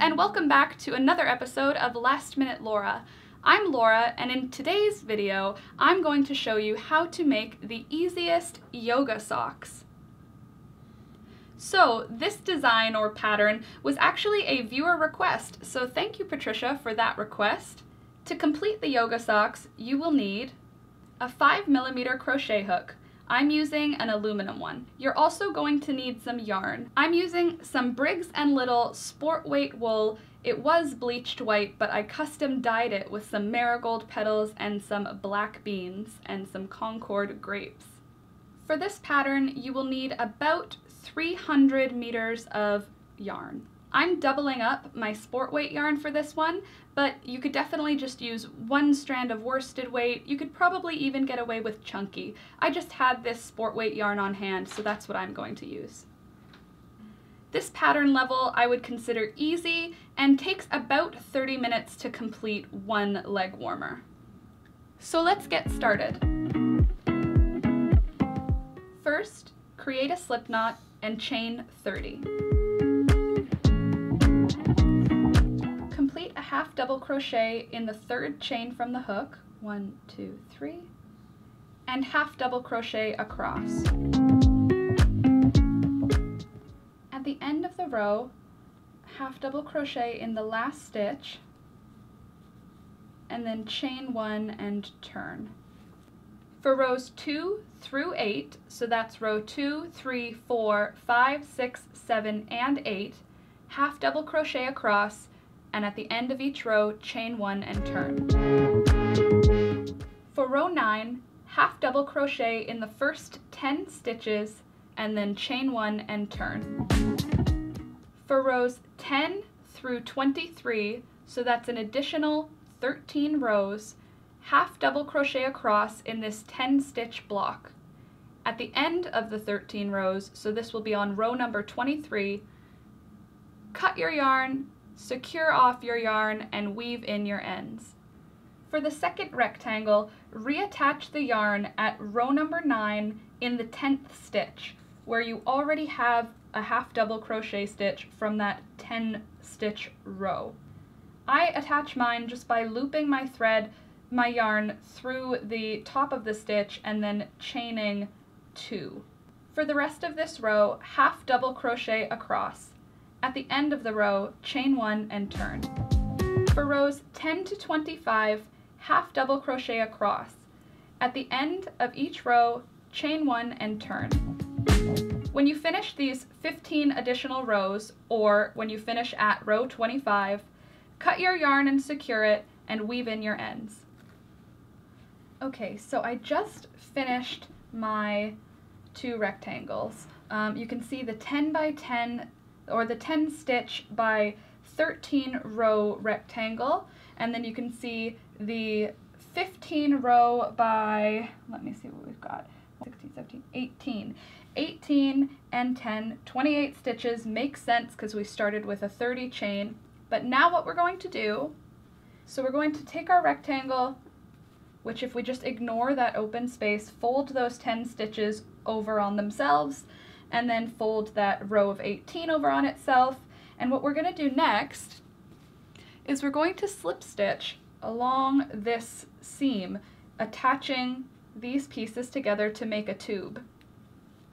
and welcome back to another episode of Last Minute Laura. I'm Laura, and in today's video, I'm going to show you how to make the easiest yoga socks. So this design or pattern was actually a viewer request, so thank you, Patricia, for that request. To complete the yoga socks, you will need a 5mm crochet hook. I'm using an aluminum one. You're also going to need some yarn. I'm using some Briggs & Little sport weight wool. It was bleached white, but I custom dyed it with some marigold petals and some black beans and some Concord grapes. For this pattern, you will need about 300 meters of yarn. I'm doubling up my sport weight yarn for this one, but you could definitely just use one strand of worsted weight. You could probably even get away with chunky. I just had this sport weight yarn on hand, so that's what I'm going to use. This pattern level I would consider easy and takes about 30 minutes to complete one leg warmer. So let's get started. First, create a slip knot and chain 30. Complete a half double crochet in the third chain from the hook, 1, 2, 3, and half double crochet across. At the end of the row, half double crochet in the last stitch, and then chain 1 and turn. For rows 2 through 8, so that's row 2, 3, 4, 5, 6, 7, and 8, half double crochet across, and at the end of each row, chain 1 and turn. For row 9, half double crochet in the first 10 stitches, and then chain 1 and turn. For rows 10 through 23, so that's an additional 13 rows, half double crochet across in this 10 stitch block. At the end of the 13 rows, so this will be on row number 23, cut your yarn, secure off your yarn, and weave in your ends. For the second rectangle, reattach the yarn at row number 9 in the 10th stitch, where you already have a half double crochet stitch from that 10 stitch row. I attach mine just by looping my yarn through the top of the stitch and then chaining 2. For the rest of this row, half double crochet across. At the end of the row, chain 1 and turn. For rows 10 to 25, half double crochet across. At the end of each row, chain 1 and turn. When you finish these 15 additional rows, or when you finish at row 25, cut your yarn and secure it and weave in your ends. Okay, so I just finished my 2 rectangles. You can see the 10 by 10 or the 10 stitch by 13 row rectangle, and then you can see the 15 row by, let me see what we've got, 16, 17, 18. 18 and 10, 28 stitches makes sense because we started with a 30 chain. But now what we're going to do, so we're going to take our rectangle, which if we just ignore that open space, fold those 10 stitches over on themselves, and then fold that row of 18 over on itself. And what we're going to do next is we're going to slip stitch along this seam, attaching these pieces together to make a tube.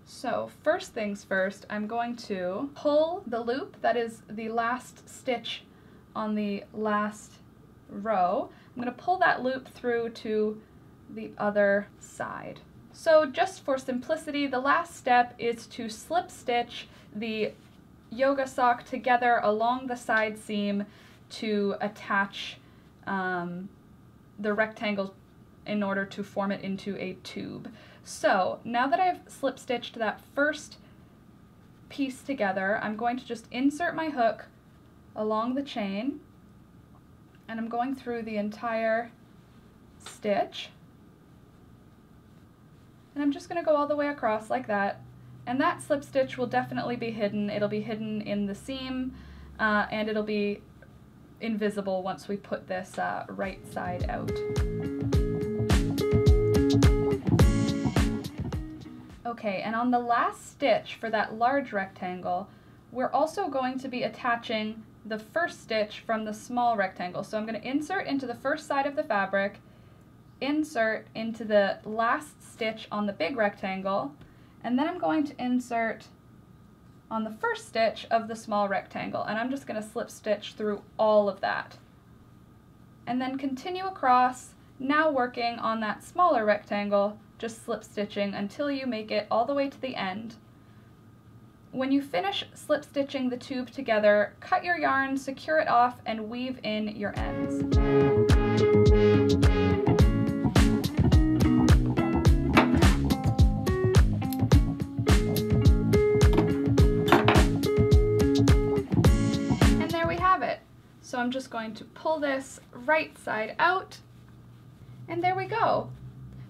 So first things first, I'm going to pull the loop that is the last stitch on the last row. I'm going to pull that loop through to the other side. So just for simplicity, the last step is to slip stitch the yoga sock together along the side seam to attach the rectangle in order to form it into a tube. So now that I've slip stitched that first piece together, I'm going to just insert my hook along the chain, and I'm going through the entire stitch. And I'm just going to go all the way across like that, and that slip stitch will definitely be hidden. It'll be hidden in the seam, and it'll be invisible once we put this right side out. Okay, and on the last stitch for that large rectangle, we're also going to be attaching the first stitch from the small rectangle. So I'm going to insert into the first side of the fabric, insert into the last stitch on the big rectangle, and then I'm going to insert on the first stitch of the small rectangle, and I'm just going to slip stitch through all of that. And then continue across, now working on that smaller rectangle, just slip stitching until you make it all the way to the end. When you finish slip stitching the tube together, cut your yarn, secure it off, and weave in your ends. And there we have it. So I'm just going to pull this right side out, and there we go.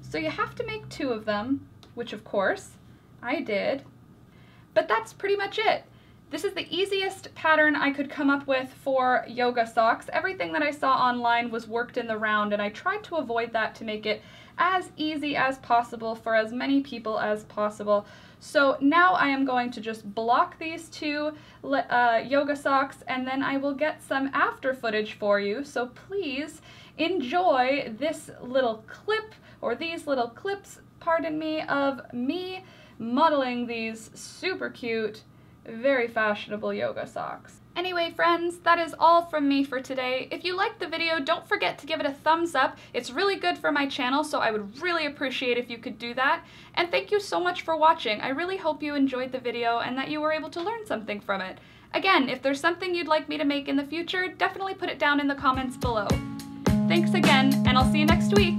So you have to make 2 of them, which of course I did. But that's pretty much it. This is the easiest pattern I could come up with for yoga socks. Everything that I saw online was worked in the round, and I tried to avoid that to make it as easy as possible for as many people as possible. So now I am going to just block these 2 yoga socks, and then I will get some after footage for you. So please enjoy this little clip, or these little clips, pardon me, of me modeling these super cute, very fashionable yoga socks. Anyway, friends, that is all from me for today. If you liked the video, don't forget to give it a thumbs up. It's really good for my channel, so I would really appreciate if you could do that. And thank you so much for watching. I really hope you enjoyed the video and that you were able to learn something from it. Again, if there's something you'd like me to make in the future, definitely put it down in the comments below. Thanks again, and I'll see you next week.